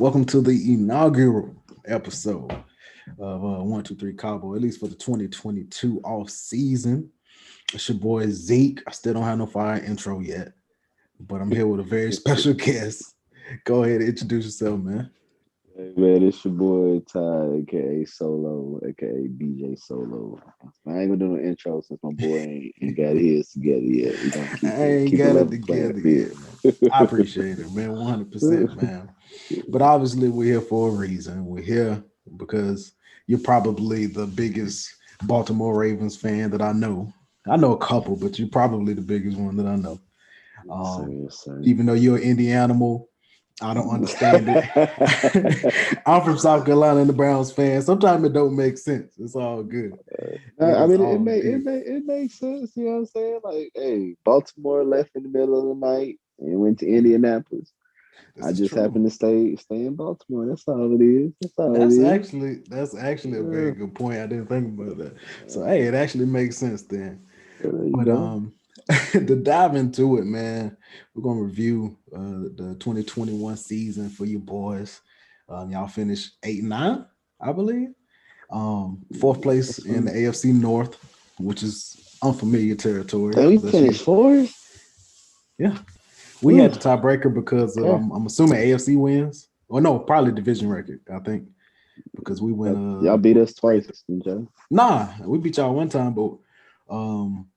Welcome to the inaugural episode of 123 Cabo, at least for the 2022 off season. It's your boy Zeke. I still don't have no fire intro yet, but I'm here with a very special guest. Go ahead and introduce yourself, man. Hey man, it's your boy Ty, aka Solo, aka BJ Solo. I ain't gonna do no intro since my boy ain't got his together yet. We gonna keep I it ain't keep it got it level playing together field. yet, man. I appreciate it, man. 100%, man. But obviously, we're here for a reason. We're here because you're probably the biggest Baltimore Ravens fan that I know. I know a couple, but you're probably the biggest one that I know. Yes, sir, Um, yes, sir. Even though you're an Indianimal, I don't understand it. I'm from South Carolina and the Browns fan. Sometimes it don't make sense. It's all good. It I is mean, all good. it makes sense. You know what I'm saying? Like, hey, Baltimore left in the middle of the night and went to Indianapolis. This I is just true. happened to stay in Baltimore. That's all it is. That's all it is. That's actually a very Yeah, good point. I didn't think about that. So hey, it actually makes sense then. there you But go. to dive into it, man, we're gonna review the 2021 season for you boys. Y'all finished 8-9, I believe. Fourth place Yes, in sir. the AFC North, which is unfamiliar territory And we because that's you. finished fourth. Yeah, we had the Oof. tiebreaker because of Okay. I'm assuming AFC wins. Or no, probably division record. I think because we went Y'all beat us twice, didn't y'all? nah, we beat y'all one time, um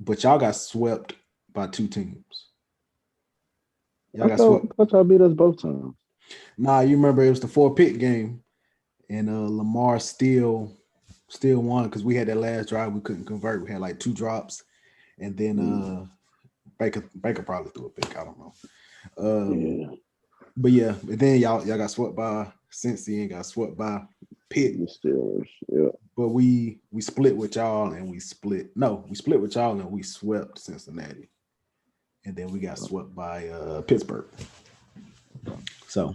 but y'all got swept by two teams. Y'all got swept. I thought y'all beat us both times. Nah, you remember it was the four pick game, and Lamar still won because we had that last drive we couldn't convert. We had like two drops, and then Mm, Baker probably threw a pick. I don't know. Um, yeah, but yeah, but then y'all got swept by Cincy and got swept by Pitt. the Steelers. Yeah. But we split with y'all and we split with y'all and we swept Cincinnati, and then we got swept by Pittsburgh. So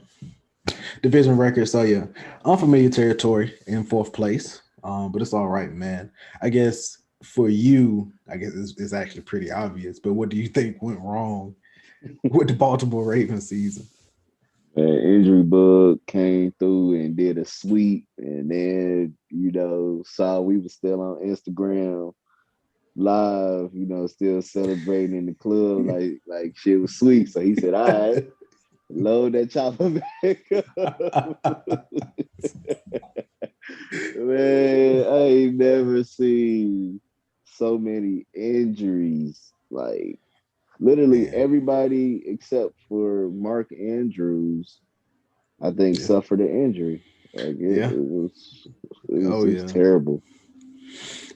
division record. So yeah, unfamiliar territory in fourth place. But it's all right, man. I guess for you, I guess it's actually pretty obvious. But what do you think went wrong with the Baltimore Ravens season? Injury bug came through and did a sweep, and then saw we were still on Instagram live, still celebrating in the club like shit was sweet. So he said, "All right, load that chopper back up." Man, I ain't never seen so many injuries. Like literally Man, everybody except for Mark Andrews, I think, yeah, suffered an injury. Like yeah, it oh was yeah, terrible.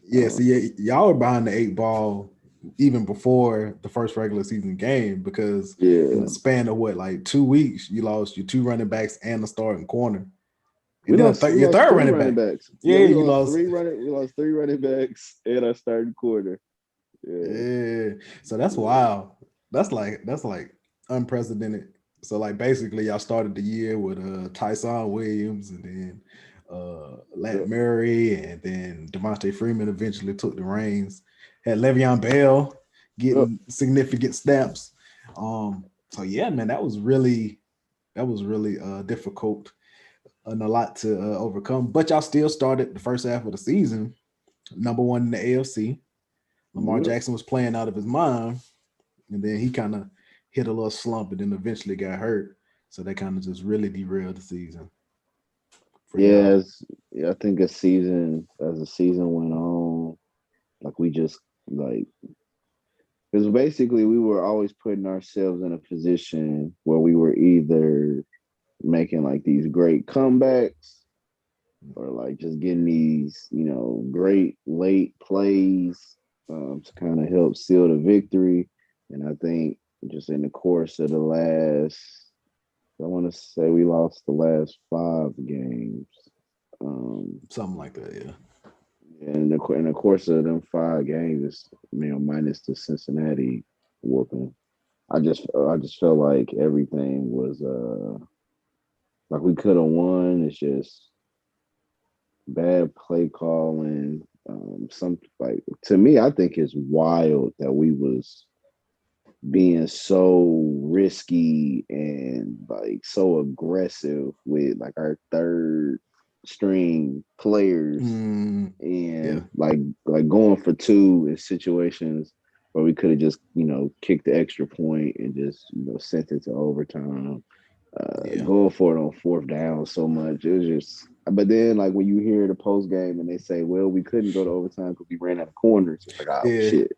yeah. Um, See, y'all were behind the eight ball even before the first regular season game because in the yeah, span of what like 2 weeks you lost your two running backs and the starting corner, and then we your lost third three running running back. backs. Yeah, Yeah, you lost. we lost three running backs and our starting quarter. Yeah, Yeah, so that's yeah, wild. That's like unprecedented. So like basically, y'all started the year with Tyson Williams and then Lat yep, Murray and then Devontae Freeman eventually took the reins. Had Le'Veon Bell yep. getting significant snaps. So yeah, man, that was really difficult and a lot to overcome. But y'all still started the first half of the season number one in the AFC. Lamar Yep. Jackson was playing out of his mind, and then he kind of hit a little slump, and then eventually got hurt. So that kind of just really derailed the season for y'all. Yeah, I think as the season went on, like we just like because basically we were always putting ourselves in a position where we were either making like these great comebacks or like just getting these, great late plays to kind of help seal the victory. And I think just in the course of the last, I want to say we lost the last five games. Um, Something like that, yeah. in the course of them five games, minus the Cincinnati whooping, I just felt like everything was like we could have won. It's just bad play calling. Some like to me, I think it's wild that we was being so risky and like so aggressive with like our third string players Yeah, and like going for two in situations where we could have just kicked the extra point and just sent it to overtime. yeah, Going for it on fourth down so much. It was just, but then like when you hear the post game and they say, "Well, we couldn't go to overtime because we ran out of corners," it's like, oh yeah. shit.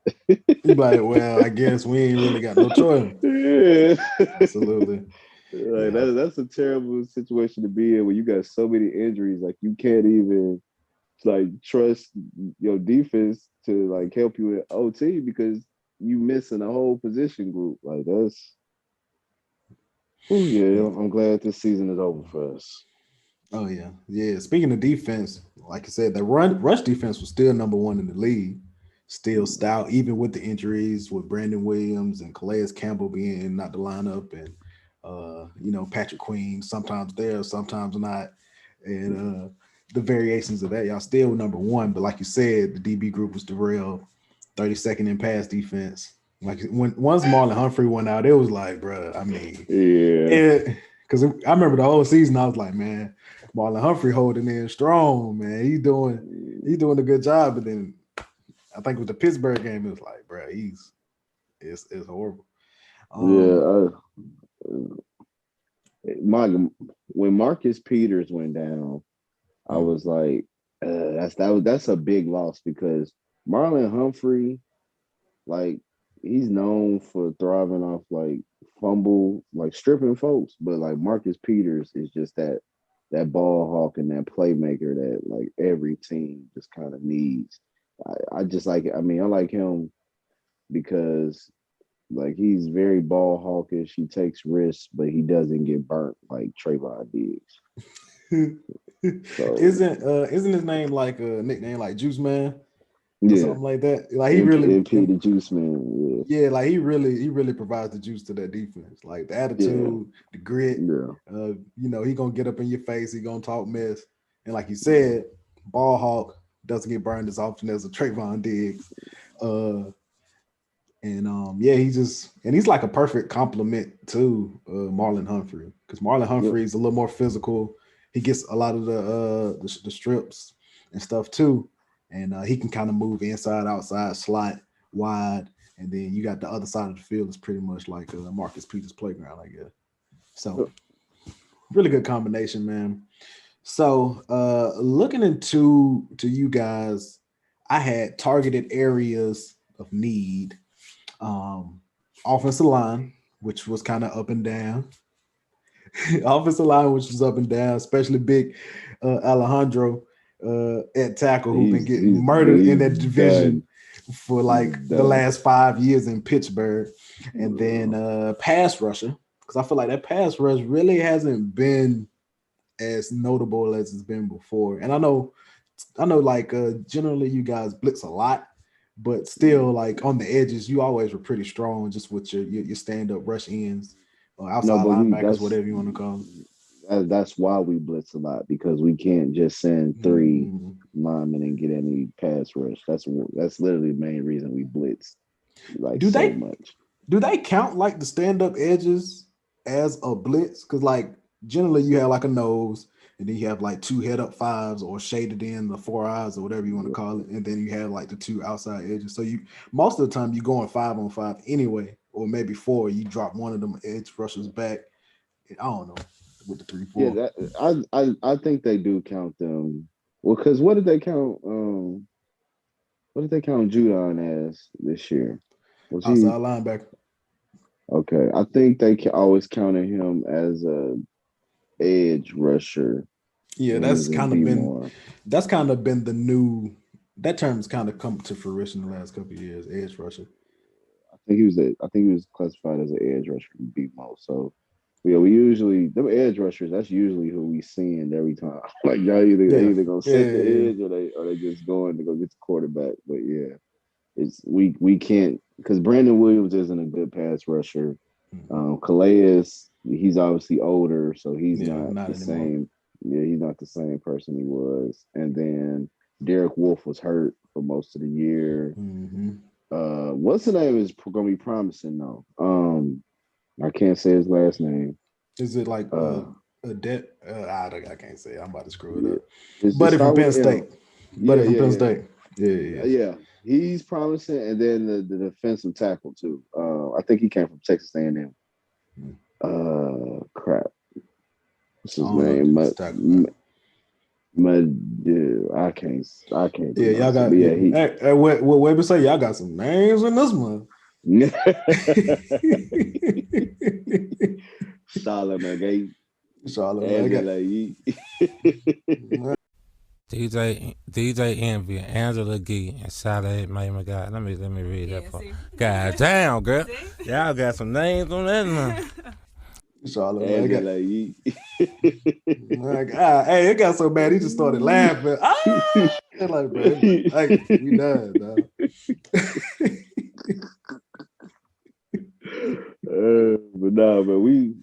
You like, well, I guess we ain't really got no choice. Yeah. Absolutely. Like Yeah. that's a terrible situation to be in when you got so many injuries. Like you can't even like trust your defense to like help you in OT because you missing a whole position group. Like that's, oh yeah. Yeah. I'm glad this season is over for us. Oh yeah. Yeah. Speaking of defense, like I said, the rush defense was still number one in the league. Still stout, even with the injuries with Brandon Williams and Calais Campbell being not the lineup and Patrick Queen sometimes there, sometimes not. And the variations of that, y'all still number one. But like you said, the DB group was derailed, 32nd in pass defense. Like when once Marlon Humphrey went out, it was like, bro, I mean, Yeah. it because I remember the whole season, I was like, man, Marlon Humphrey holding in strong, man. He's doing a good job. But then I think with the Pittsburgh game, it was like, bro, it's horrible. Um, Yeah. My when Marcus Peters went down, I mm, was like, that's a big loss because Marlon Humphrey, like, he's known for thriving off like fumble, like stripping folks, but like Marcus Peters is just that ball hawk and that playmaker that like every team just kind of needs. I just like, I mean, I like him because like he's very ball hawkish. He takes risks, but he doesn't get burnt like Trayvon Diggs. So isn't his name like a nickname like Juice Man or yeah, something like that? Like he really, MP the Juice Man. yeah, like he really provides the juice to that defense. Like the Yeah, attitude, the grit. yeah, He gonna get up in your face. He gonna talk mess, and like you said, ball hawk doesn't get burned as often as a Trayvon Diggs. Uh, And yeah, he's like a perfect complement to Marlon Humphrey because Marlon yeah. Humphrey is a little more physical. He gets a lot of the strips and stuff too, and he can kind of move inside, outside, slot, wide, and then you got the other side of the field is pretty much like Marcus Peters' playground, I guess. So really good combination, man. So looking to you guys, I had targeted areas of need, um, offensive line, which was kind of up and down. Offensive line, which was up and down, especially big Alejandro at tackle, who been getting murdered in he's that division done. for He's like the done. last 5 years in Pittsburgh. And then pass rusher, because I feel like that pass rush really hasn't been as notable as it's been before. And I know, like generally you guys blitz a lot, but still, like on the edges, you always were pretty strong just with your stand up rush ends, or No, outside but we linebackers, whatever you want to call that's why we blitz a lot because we can't just send three them. linemen and get any pass rush. That's literally the main reason we blitz like Do so they much. do they count like the stand up edges as a blitz? Because like generally you have like a nose, and then you have like two head up fives or shaded in the four eyes or whatever you want to call it, and then you have like the two outside edges. So you most of the time you going 5-on-5 anyway, or maybe four. You drop one of them edge rushers back. I don't know with the three Yeah, four I think they do count them. Well, because what did they count? What did they count Judon as this year? Was he outside linebacker. okay? I think they always counted him as a edge rusher Yeah, when he was in B more. that's kind of been the new that term's kind of come to fruition the last couple of years. Edge rusher. I think he was classified as an edge rusher in B more. So yeah, we usually them edge rushers. That's usually who we send every time. Like y'all they Yeah, either gonna yeah, set the yeah, edge or they just going to go get the quarterback. But yeah, it's we can't because Brandon Williams isn't a good pass rusher. yeah. Mhm. Calais, he's obviously older, so he's Yeah, not not the anymore. same. Yeah, he's not the same person he was. And then Derek Wolf was hurt for most of the year. Hmm. What's the name is gonna be promising though. I can't say his last name. Is it like Uh, a debt? I can't say. I'm about to screw it yeah, up. it Buddy from start Penn with an State. M. Buddy Yeah, from yeah, Penn yeah, State. Yeah, yeah. yeah. He's promising, and then the defensive tackle too. I think he came from Texas A&M. Hmm. Crap. What's I his don't know the name? defense tackle, man. I can't Yeah, y'all pronounce it. got. But Yeah. yeah, he. Hey, what Weber say? Y'all got some names in this one. Stalin again. Charlotte, I got. Angela Yee. DJ Envy, Angela Gee, and Saleh May McGuy. Let me read that part. God damn, girl. Y'all got some names on that one. Charlotte, I got. Angela Yee. Hey, it got so bad. He just started laughing. Like, bro, like we done, dog. But no, but we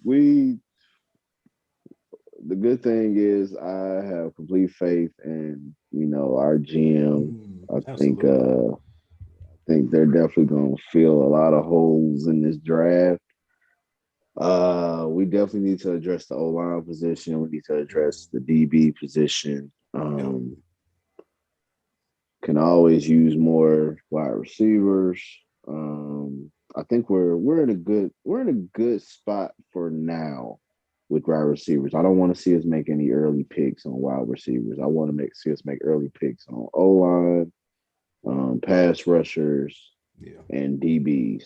the good thing is I have complete faith in our GM. I Absolutely. think they're definitely gonna fill a lot of holes in this draft. We definitely need to address the O-line position. We need to address the DB position. Yep. Can always use more wide receivers. I think we're in a good spot for now with wide receivers. I don't want to see us make any early picks on wide receivers. I want to see us make early picks on O-line, pass rushers, and DBs.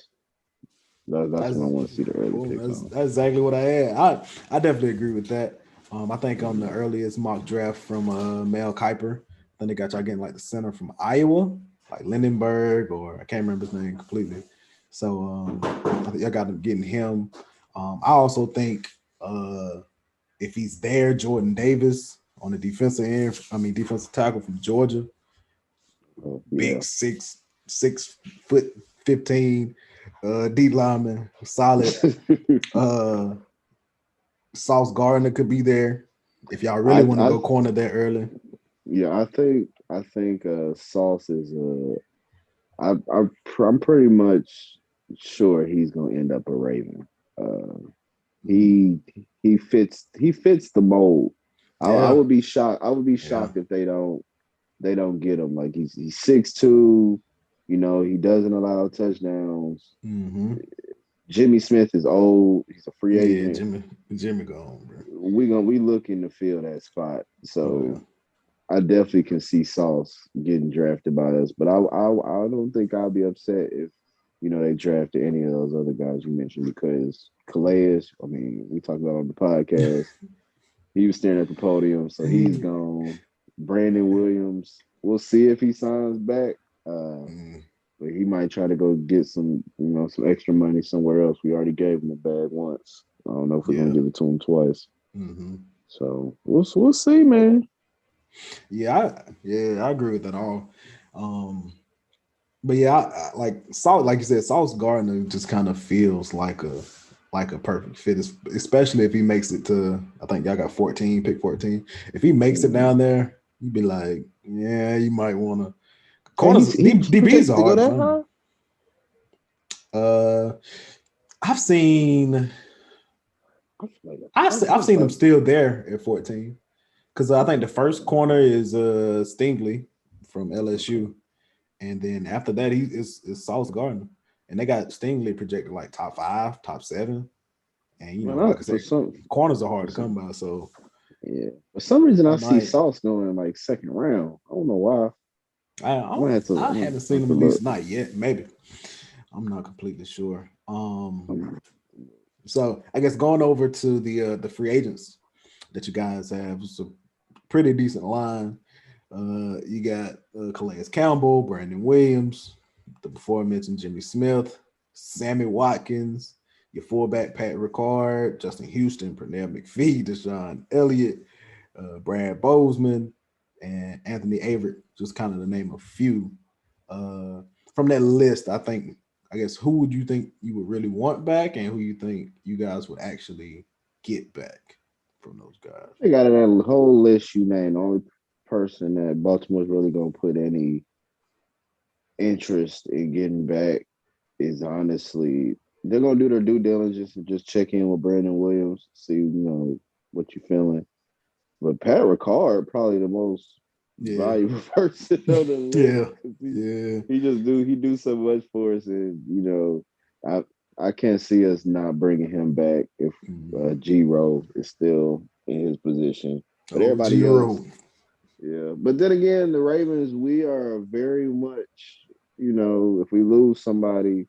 That's what I want to see the early picks on. That's exactly what I had. I definitely agree with that. I think on the earliest mock draft from Mel Kiper, I think they got y'all getting like the center from Iowa, like Lindenberg, or I can't remember his name completely. So I think y'all got them getting him. I also think if he's there, Jordan Davis on the defensive end, defensive tackle from Georgia, big 6 foot 15, D lineman, solid. Sauce Gardner could be there if y'all really want to go corner there early. Yeah, I think Sauce is I'm pretty much sure he's gonna end up a Raven. He fits the mold. I would be shocked. I would be shocked if they don't get him. Like he's 6'2", he doesn't allow touchdowns. Mm-hmm. Jimmy Smith is old. He's a free agent. Jimmy gone, bro. We looking to fill that spot. So I definitely can see Sauce getting drafted by us. But I don't think I'll be upset if they drafted any of those other guys you mentioned, because Calais, we talked about on the podcast, he was staring at the podium, so he's gone. Brandon Williams, we'll see if he signs back. But he might try to go get some extra money somewhere else. We already gave him a bag once. I don't know if we're gonna give it to him twice. Mm-hmm. So we'll see, man. Yeah, I agree with that all. But yeah, I like Sauce, like you said, Sauce Gardner just kind of feels like a perfect fit, especially if he makes it to, I think y'all got 14, pick 14. If he makes it down there, you'd be like, yeah, you might want to. Corners, DBs are hard to find. I've seen them still there at 14, because I think the first corner is Stingley from LSU, and then after that is Sauce Gardner, and they got Stingley projected like top 5, top 7, and like I said, corners are hard to come by. So yeah, for some reason I see Sauce going like second round. I don't know why. I haven't seen him, at least not yet. Maybe I'm not completely sure. So I guess going over to the free agents that you guys have, it's a pretty decent line. You got Calais Campbell, Brandon Williams, the before mentioned Jimmy Smith, Sammy Watkins, your fullback Pat Ricard, Justin Houston, Pernell McPhee, Deshaun Elliott, Brad Bozeman, and Anthony Averett, just kind of to name a few. From that list, I guess who would you think you would really want back, and who you think you guys would actually get back from those guys? They got that whole list you named. The only person that Baltimore's really gonna put any interest in getting back is honestly they're gonna do their due diligence and just check in with Brandon Williams, see what you feeling. But Pat Ricard probably the most valuable person on the list. He do so much for us, and I can't see us not bringing him back if G-Row is still in his position. But everybody else, yeah. But then again, the Ravens, we are very much, if we lose somebody,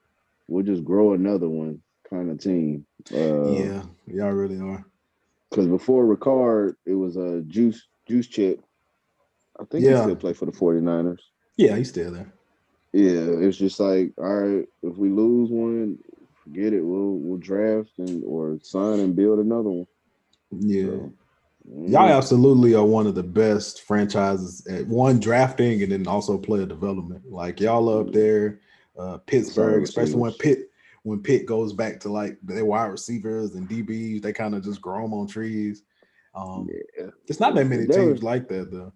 we'll just grow another one kind of team. Y'all really are. Because before Ricard, it was a Juice Chip. I think he still play for the 49ers. Yeah, he's still there. Yeah, it's just like, all right, if we lose one, forget it. We'll draft or sign and build another one. Yeah. So, y'all absolutely are one of the best franchises at one drafting and then also player development. Like y'all are up there, Pittsburgh, especially when Pitt goes back to like their wide receivers and DBs, they kind of just grow them on trees. It's not that many teams like that though.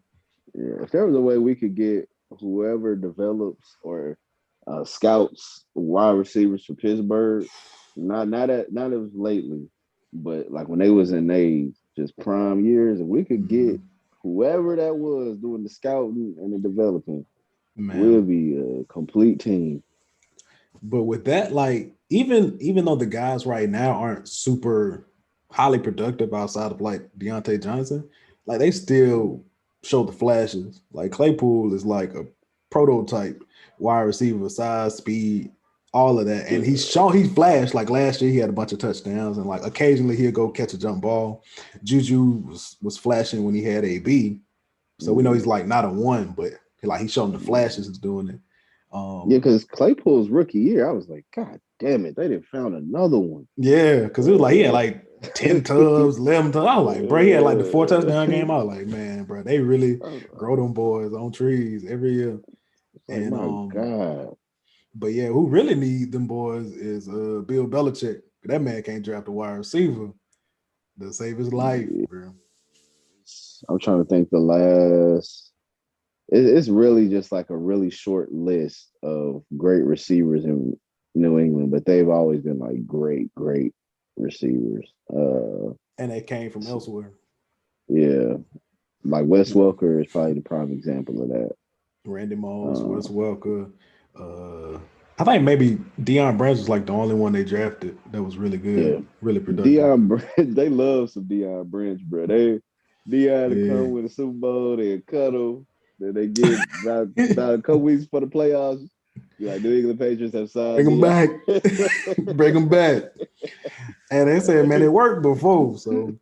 Yeah, if there was a way we could get whoever develops or scouts wide receivers for Pittsburgh, not as lately, but like when they was in age, just prime years, if we could get whoever that was doing the scouting and the developing, we'll be a complete team. But with that, like even though the guys right now aren't super highly productive outside of like Deontay Johnson, like they still show the flashes. Like Claypool is like a prototype wide receiver, size, speed, all of that. And he flashed. Like last year, he had a bunch of touchdowns, and like occasionally he'll go catch a jump ball. Juju was flashing when he had AB, so we know he's like not a one, but he's showing the flashes of doing it. Because Claypool's rookie year, I was like, God damn it, they didn't found another one. Yeah, because it was like he had like 10 tubs, 11 tubs. I was like, bro, he had like the 4 touchdown game. I was like, man, bro, they really grow them boys on trees every year. And my God. But yeah, who really need them boys is Bill Belichick. That man can't draft a wide receiver to save his life, bro. I'm trying to think the last. It's really just like a really short list of great receivers in New England, but they've always been like great receivers. And they came from elsewhere. Yeah. Like Wes Welker is probably the prime example of that. Randy Moss, Wes Welker. I think maybe Deion Branch was like the only one they drafted that was really good, really productive. Deion Branch, they love some Deion Branch, bro. Deion to come with a Super Bowl, they cut him. Then they get about a couple weeks for the playoffs. Like New England Patriots have signed. Bring them back. Bring them back. And they said, man, it worked before. So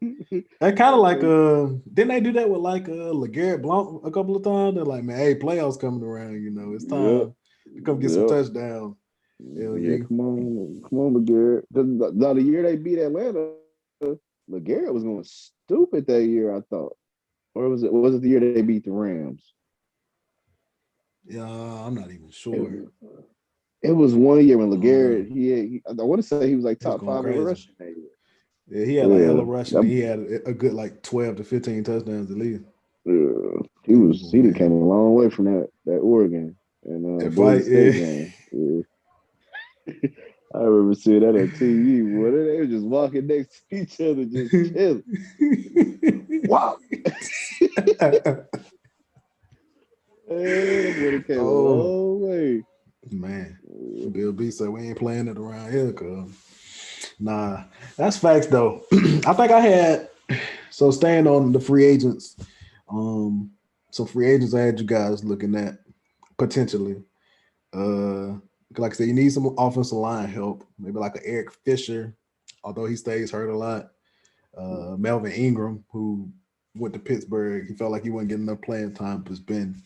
that kind of like didn't they do that with like LeGarrette Blount a couple of times? They're like, man, hey, playoffs coming around, it's time to come get some touchdowns. Come on, LeGarrette. The year they beat Atlanta, LeGarrette was going stupid that year, I thought. Or was it the year they beat the Rams? Yeah, I'm not even sure. It was one year when LeGarrette, I want to say he was like top 5 in rushing that year. Yeah, he had like hella rushing. He had a good like 12 to 15 touchdowns at least. Yeah, he came a long way from that Oregon and Boise State game. Yeah. I remember seeing that on TV. Boy, they were just walking next to each other, just chilling. Wow. It came a long way. Man, Bill B said we ain't playing it around here, cuz. Nah, that's facts though. I think I had staying on the free agents. Some free agents I had you guys looking at potentially. Like I said, you need some offensive line help. Maybe like an Eric Fisher, although he stays hurt a lot. Melvin Ingram, who went to Pittsburgh, he felt like he wasn't getting enough playing time, but has been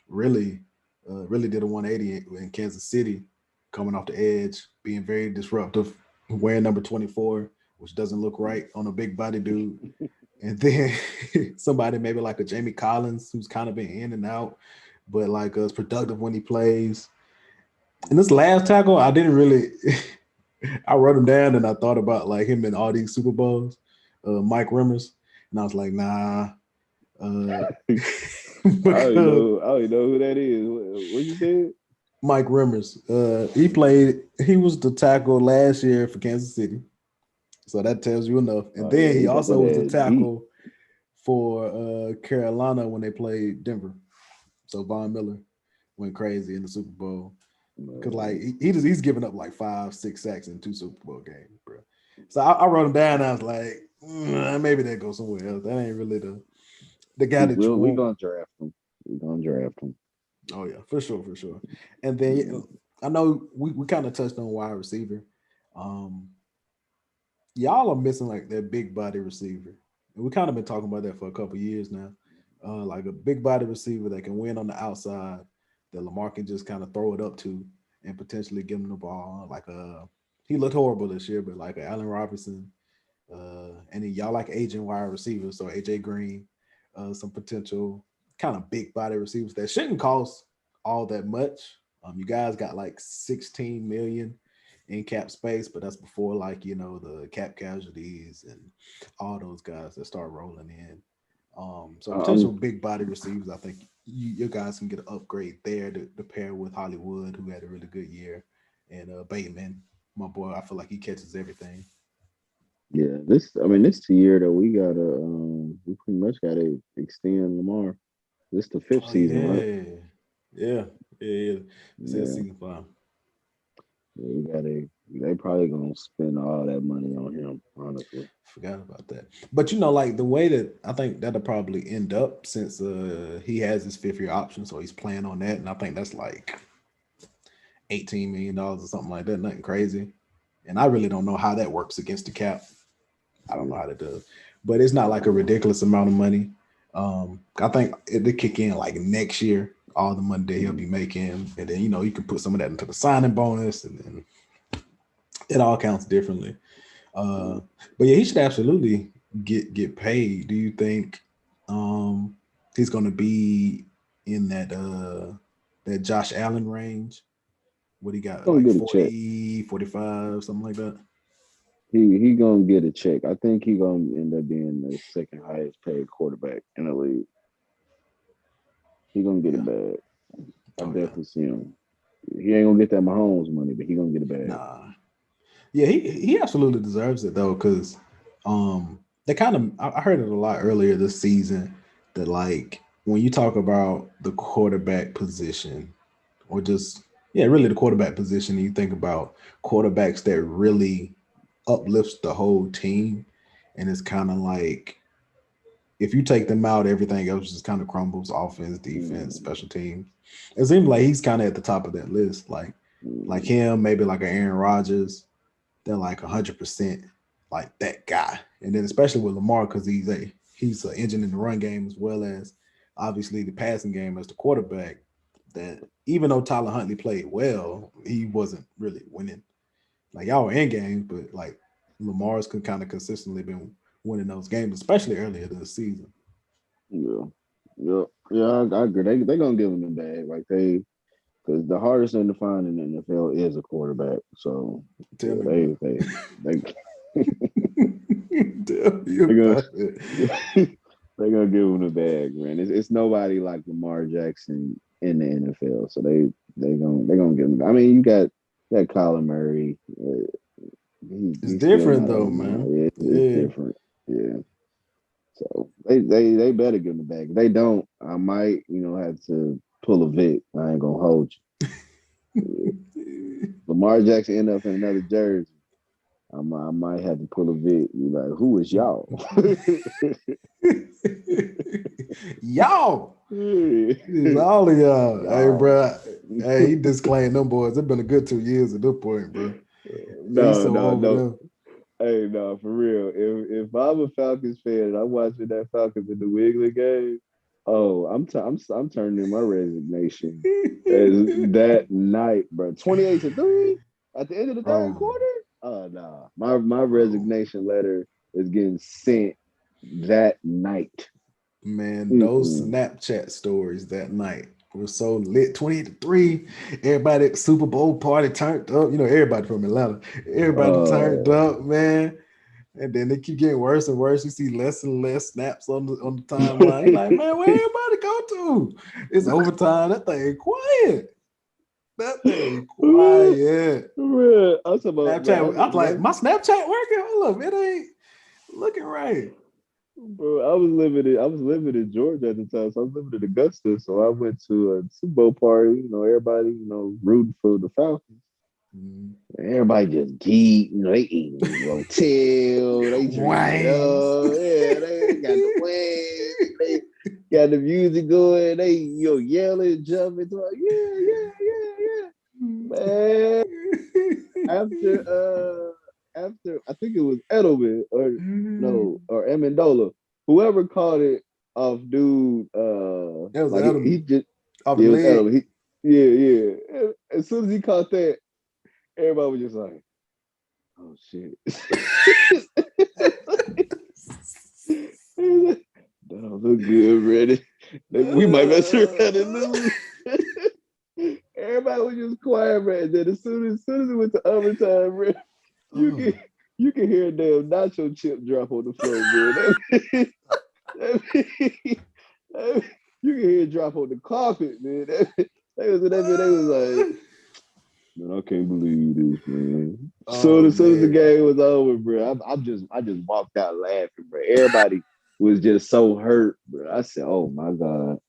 really did a 180 in Kansas City, coming off the edge, being very disruptive, wearing number 24, which doesn't look right on a big body dude. And then somebody maybe like a Jamie Collins, who's kind of been in and out, but like is productive when he plays. And this last tackle, I didn't really I wrote him down and I thought about like him in all these Super Bowls, Mike Rimmers, and I was like, nah. I don't even know who that is. What you said? Mike Rimmers. He was the tackle last year for Kansas City. So that tells you enough. And then Yeah, he got also that was the ass beat. tackle for Carolina when they played Denver. So Von Miller went crazy in the Super Bowl. Because like he's given up like 5-6 sacks in 2 Super Bowl games, bro. So I wrote him down. And I was like, maybe that goes somewhere else. That ain't really the guy that you We want. gonna draft him. We gonna draft him. Oh yeah, for sure. And then I know we kind of touched on wide receiver. Um, y'all are missing like that big body receiver, and we kind of been talking about that for a couple years now. Like a big body receiver that can win on the outside, that Lamar can just kind of throw it up to and potentially give him the ball. He looked horrible this year, but like Allen Robinson, and then y'all like aging wide receivers, so AJ Green, some potential kind of big body receivers that shouldn't cost all that much. You guys got like 16 million in cap space, but that's before like the cap casualties and all those guys that start rolling in. So potential big body receivers, I think you guys can get an upgrade there to pair with Hollywood, who had a really good year, and Bateman, my boy. I feel like he catches everything. Yeah, this the year that we pretty much gotta extend Lamar. This the fifth Oh season, right? yeah. This is Yeah, season 5. we gotta. They probably gonna spend all that money on him, honestly. Forgot about that. But like the way that I think that'll probably end up since he has his 5th year option, so he's playing on that, and I think that's like $18 million or something like that. Nothing crazy. And I really don't know how that works against the cap. I don't know Yeah. how that does, but it's not like a ridiculous amount of money. I think it'll kick in like next year, all the money that he'll be making, and then you can put some of that into the signing bonus, and then it all counts differently. Uh, but yeah, he should absolutely get paid. Do you think he's going to be in that Josh Allen range? What he got, Gonna like get a check. 40, 45, something like that? He gonna get a check. I think he gonna end up being the second highest paid quarterback in the league. He gonna get a Yeah. bag. I Oh yeah. definitely see him. He ain't gonna get that Mahomes money, but he gonna get a bag. Nah. Yeah, he absolutely deserves it though, because they kind of I heard it a lot earlier this season that like when you talk about the quarterback position, or just really the quarterback position, and you think about quarterbacks that really uplifts the whole team, and it's kind of like if you take them out, everything else just kind of crumbles: offense, defense, Mm, special teams. It seems like he's kind of at the top of that list, like mm, him, maybe like an Aaron Rodgers. They're like 100% like that guy. And then especially with Lamar, because he's an engine in the run game as well as obviously the passing game as the quarterback. That even though Tyler Huntley played well, he wasn't really winning. Like y'all were in games, but like Lamar's could kind of consistently been winning those games, especially earlier this season. yeah, I agree. They gonna give him the bag, like because the hardest thing to find in the NFL is a quarterback. So Tell yeah, me about they it. Tell me they gonna about it. they gonna give him the bag, man. It's nobody like Lamar Jackson in the NFL, so they gonna give him. I mean, you got Kyler Murray. It's He's still different not though, Lamar. man. It's Yeah. different. Yeah. So they better give him the bag. If they don't, I might have to pull a Vic. I ain't gonna hold you. Lamar Jackson end up in another jersey. I might have to pull a Vic. You like, who is y'all? Y'all. It's all of y'all. Hey, Y'all. bro. Hey, he disclaimed them boys. It's been a good 2 years at this point, bro. He's so over No. them. Hey, no, for real. If I'm a Falcons fan and I'm watching that Falcons in the Wiggly game, oh, I'm turning in my resignation as that night, bro. 28-3 at the end of the third bro, quarter. Oh no, my bro. resignation letter is getting sent that night. Man, those Mm-mm. Snapchat stories that night were so lit. 28-3. Everybody at the Super Bowl party turned up. Everybody from Atlanta. Everybody turned Uh, up, man. And then they keep getting worse and worse. You see less and less snaps on the timeline. You're like, man, where everybody go to? It's overtime. That thing quiet. That thing quiet. Bro, I was about, Snapchat. I was like, my Snapchat working? Hold up, it ain't looking right. Bro, I was living in Georgia at the time, so I was living in Augusta. So I went to a Super Bowl party. Everybody, rooting for the Falcons. Everybody just geek. They eating rotel. They drinking it up. Yeah, they got the wings. They got the music going. They yelling, jumping. Yeah. Man, after I think it was Edelman or Amendola, whoever caught it off dude. That was like Edelman. he just off the was leg. Edelman. Yeah. As soon as he caught that, everybody was just like, "Oh shit." That don't look good, Ready? We might mess around and lose. Everybody was just quiet, man. Then as soon as it went to overtime, man, you can hear a damn nacho chip drop on the floor, man. You can hear it drop on the carpet, man. They was like, man, I can't believe this, man. Soon as the game was over, bro, I just walked out laughing, bro. Everybody was just so hurt, bro. I said, "Oh my God."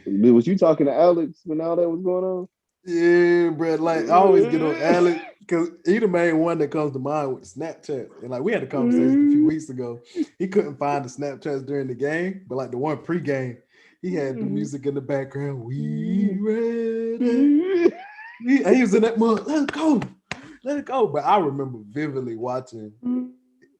Was you talking to Alex when all that was going on? Yeah, bro. Like I always get on Alex because he the main one that comes to mind with Snapchat. And like we had a conversation a few weeks ago. He couldn't find the Snapchats during the game, but like the one pregame, he had the music in the background. We ready. He was in that mud. Let it go. But I remember vividly watching.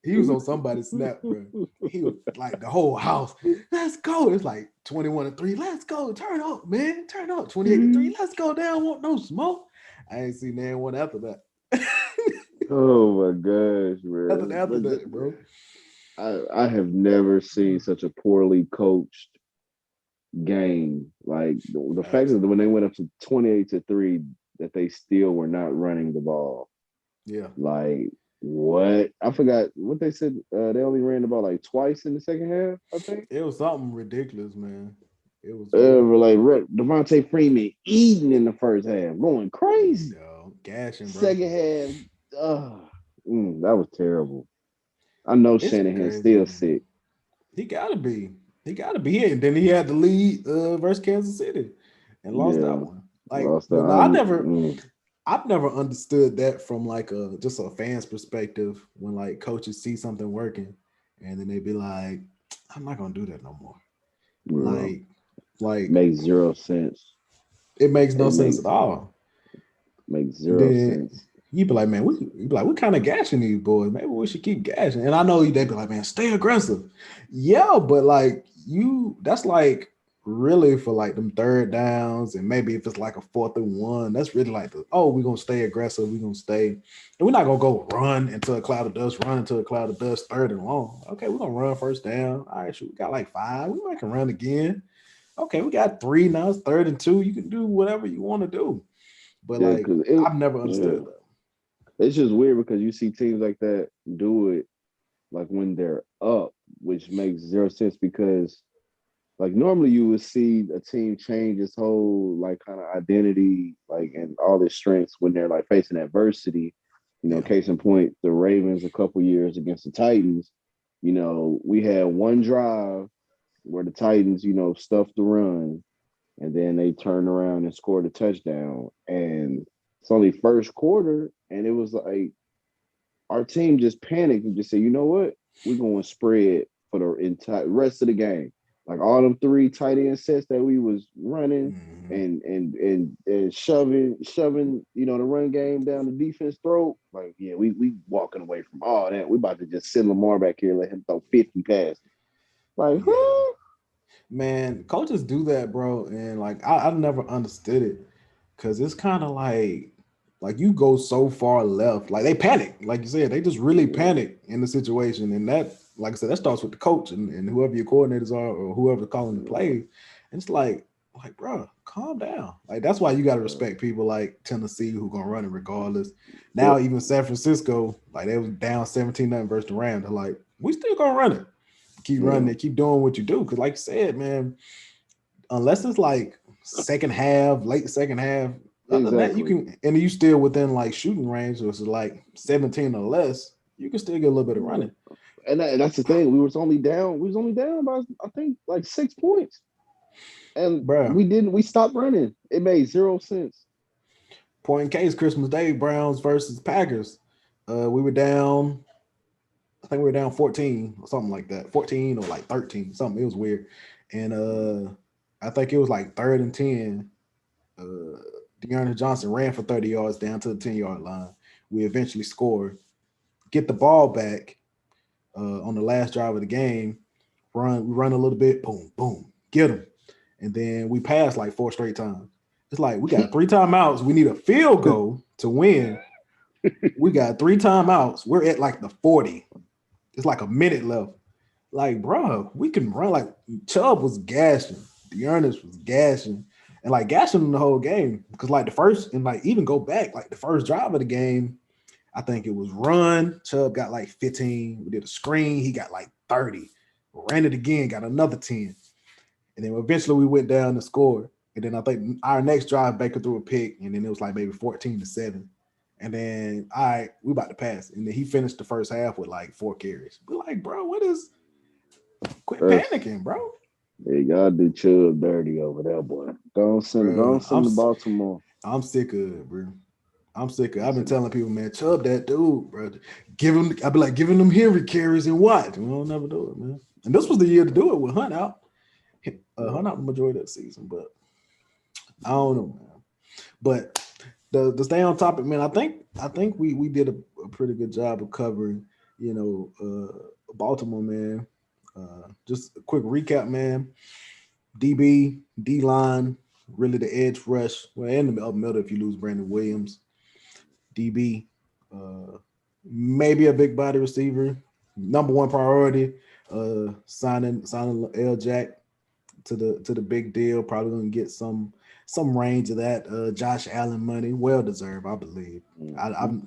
He was on somebody's snap, bro. He was like the whole house. Let's go. It's like 21-3. Let's go. Turn up, man. Turn up. 28-3. Let's go down. Want no smoke. I ain't seen anyone after that. Oh my gosh, bro. After that, bro. I have never seen such a poorly coached game. Like the fact that when they went up to 28-3, that they still were not running the ball. Yeah. Like what? I forgot what they said. They only ran the ball like twice in the second half, I think. It was something ridiculous, man. It was like Devontae Freeman eating in the first half, going crazy. Gashing, bro. Second half, that was terrible. I know it's Shanahan's still man. sick. He gotta be. And then he had the lead versus Kansas City and lost that one. Like I've never understood that from like just a fan's perspective when like coaches see something working and then they be like, I'm not gonna do that no more. Yeah. Like makes zero sense. It makes no sense at all. Makes zero sense. You be like, man, we kind of gashing these boys. Maybe we should keep gashing. And I know they'd be like, man, stay aggressive. Yeah, but like that's like really for like them third downs, and maybe if it's like a 4th and 1, that's really like we're gonna stay aggressive, we're gonna stay, and we're not gonna go run into a cloud of dust, 3rd and long. Okay, we're gonna run first down. All right, we got like 5, we might can run again. Okay, we got 3 now, it's 3rd and 2. You can do whatever you want to do. But I've never understood that. It's just weird because you see teams like that do it like when they're up, which makes zero sense because like normally you would see a team change its whole like kind of identity, like and all their strengths when they're like facing adversity. Case in point, the Ravens a couple years against the Titans, we had one drive where the Titans, stuffed the run, and then they turned around and scored a touchdown. And it's only first quarter, and it was like our team just panicked and just said, you know what? We're going to spread for the entire rest of the game. Like all them 3 tight end sets that we was running and shoving, the run game down the defense throat. Like, yeah, we walking away from all that. We about to just send Lamar back here and let him throw 50 passes. Like, Man, coaches do that, bro. And like I've never understood it because it's kind of like you go so far left. Like they panic, like you said, they just really panic in the situation. And that, like I said, that starts with the coach and whoever your coordinators are or whoever's calling the plays. And it's like, bro, calm down. Like that's why you got to respect people like Tennessee who gonna run it regardless. Now even San Francisco, like they was down 17-0 versus the Rams. They're like, we still gonna run it. Keep running it, keep doing what you do. Because like you said, man, unless it's like late second half, Other than that, you Exactly. can, and you still within like shooting range, so it's like 17 or less. You can still get a little bit of running, And that's the thing. We was only down by I think like 6 points. And bro. we stopped running. It made zero sense. Point in case, Christmas Day, Browns versus Packers. We were down. I think we were down 14 or something like that. 14 or like 13, something. It was weird. And I think it was like 3rd and 10. De'Aaron Johnson ran for 30 yards down to the 10-yard line. We eventually scored, get the ball back on the last drive of the game, we run a little bit, boom, boom, get them. And then we passed like 4 straight times. It's like we got 3 timeouts. We need a field goal to win. We got 3 timeouts. We're at like the 40. It's like a minute left. Like, bro, we can run. Like Chubb was gashing. Dearness was gashing. And like gashing the whole game. Because like the first, and like even go back, like the first drive of the game, I think it was run. Chubb got like 15. We did a screen. He got like 30. Ran it again, got another 10. And then eventually we went down and scored. And then I think our next drive, Baker threw a pick. And then it was like maybe 14-7. And then, all right, we about to pass. And then he finished the first half with like 4 carries. We're like, bro, what is – quit panicking, bro. Yeah, y'all do Chubb dirty over there, boy. Go on send to Baltimore. I'm sick of it, bro. I'm sick of it. I've been telling people, man, Chubb that dude, bro. I'd be like, giving them Henry carries and what? We'll never do it, man. And this was the year to do it with Hunt out. Hunt out the majority of the season, but I don't know, man. But the stay on topic, man, I think we did a pretty good job of covering, Baltimore, man. Just a quick recap, man. DB, D-line, really the edge rush. Well, in the middle if you lose Brandon Williams. DB, maybe a big body receiver. Number one priority, signing L. Jack to the big deal. Probably gonna get some range of that Josh Allen money. Well deserved, I believe. Mm-hmm.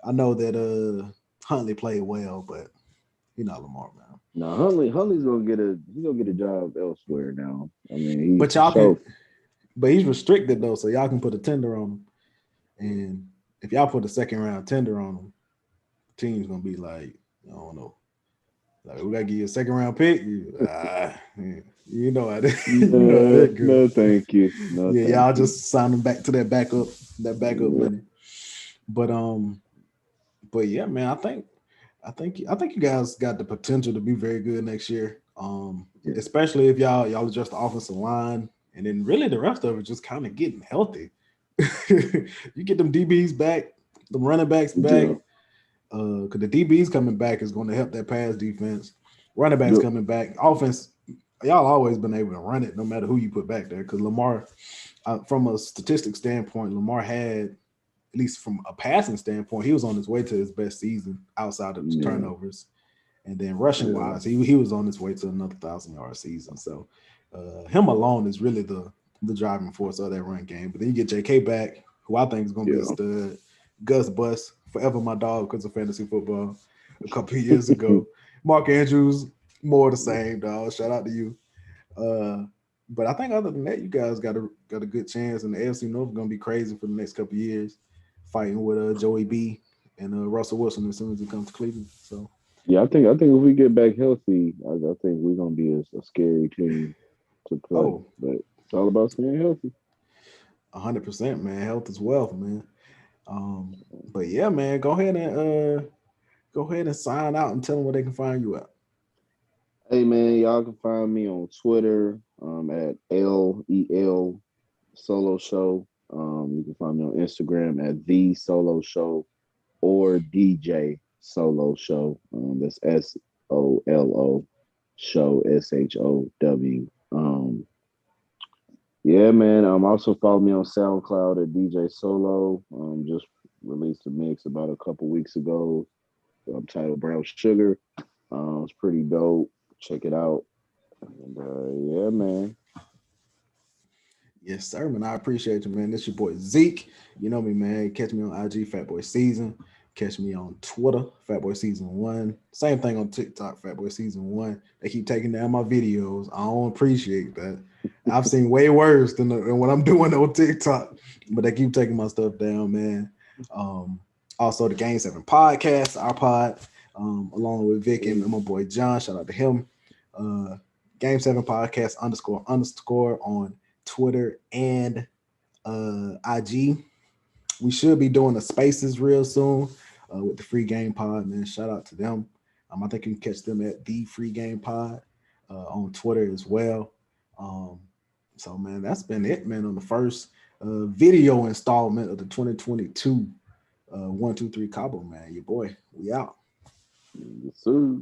I know that Huntley played well, but he's not Lamar, man. No, Huntley's gonna get a job elsewhere now. I mean, but he's restricted though, so y'all can put a tender on him. And if y'all put a second round tender on him, the team's gonna be like, I don't know. Like, we gotta give you a second round pick. You know how that goes. No, thank you. No, yeah, y'all just sign them back to that backup money. But yeah, man, I think you guys got the potential to be very good next year. Especially if y'all adjust the offensive line, and then really the rest of it just kind of getting healthy. You get them DBs back, the running backs back. Because the DBs coming back is going to help that pass defense. Running backs coming back. Offense, y'all always been able to run it no matter who you put back there. Because Lamar, from a statistic standpoint, Lamar had, at least from a passing standpoint, he was on his way to his best season outside of his turnovers. And then rushing wise, he was on his way to another 1,000-yard season. So him alone is really the driving force of that run game. But then you get JK back, who I think is going to be a stud. Gus Bus, forever my dog because of fantasy football a couple of years ago. Mark Andrews, more the same, dog. Shout out to you. But I think other than that, you guys got a good chance, and the AFC North is going to be crazy for the next couple of years, fighting with Joey B and Russell Wilson as soon as he comes to Cleveland. So yeah, I think if we get back healthy, I think we're going to be a scary team to play. But it's all about staying healthy. 100%, man. Health is wealth, man. But yeah, man, go ahead and sign out and tell them where they can find you at. Hey man, y'all can find me on Twitter at LEL Solo Show. You can find me on Instagram at The Solo Show or DJ Solo Show. That's SOLO Show SHOW. Yeah, man. Also follow me on SoundCloud at DJ Solo. Just released a mix about a couple weeks ago. Titled Brown Sugar. It's pretty dope. Check it out. And yeah, man. Yes, sir, man. I appreciate you, man. This your boy Zeke. You know me, man. Catch me on IG, Fatboy Season. Catch me on Twitter, Fatboy Season 1. Same thing on TikTok, Fatboy Season 1. They keep taking down my videos. I don't appreciate that. I've seen way worse than what I'm doing on TikTok, but they keep taking my stuff down, man. Also, the Game 7 podcast, our pod, along with Vic and my boy John. Shout out to him. Game 7 podcast __ on Twitter and IG. We should be doing the spaces real soon with the Free Game Pod, man. Shout out to them. I think you can catch them at the Free Game Pod on Twitter as well. So, man, that's been it, man, on the first video installment of the 2022 1, 2, 3 Cabo, man. Your boy, we out. Yes, sir.